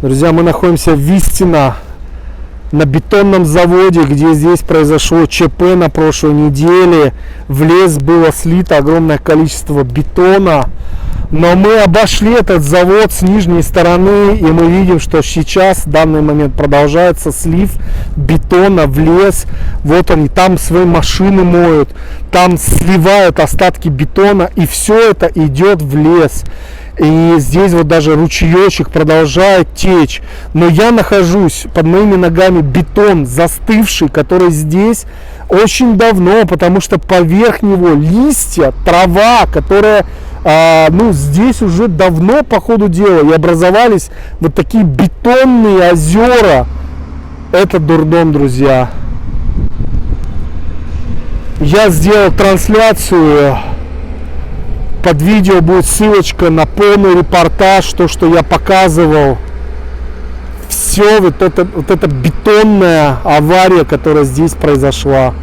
Друзья, мы находимся в Вистино, на бетонном заводе, где здесь произошло ЧП на прошлой неделе. В лес было слито огромное количество бетона. Но мы обошли этот завод с нижней стороны, и мы видим, что сейчас, в данный момент, продолжается слив бетона в лес. Вот они там свои машины моют, там сливают остатки бетона, и все это идет в лес. И здесь вот даже ручеечек продолжает течь. Но я нахожусь, под моими ногами бетон застывший, который здесь очень давно, потому что поверх него листья, трава, которая здесь уже давно по ходу дела, и образовались вот такие бетонные озера. Это дурдом, друзья. Я сделал трансляцию. Под видео будет ссылочка на полный репортаж, то, что я показывал. Все вот это бетонная авария, которая здесь произошла.